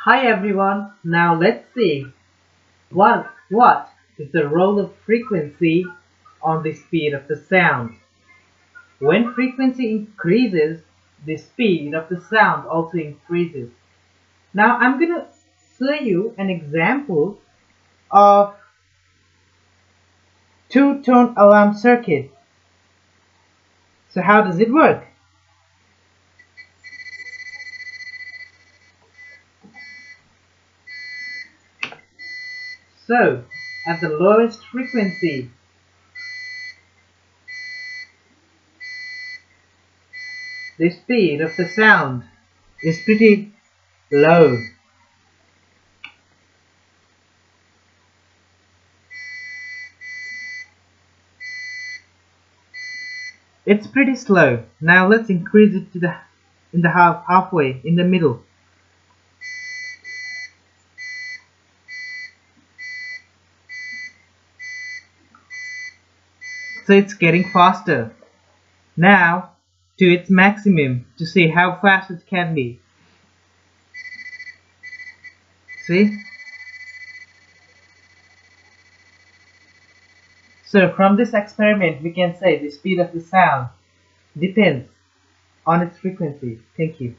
Hi everyone, now let's see what is the role of frequency on the speed of the sound. When frequency increases, the speed of the sound also increases. Now I'm going to show you an example of two-tone alarm circuit. So how does it work? So at the lowest frequency, the speed of the sound is pretty low. It's pretty slow. Now let's increase it to the halfway in the middle. So it's getting faster. Now to its maximum to see how fast it can be. See? So from this experiment we can say the speed of the sound depends on its frequency. Thank you.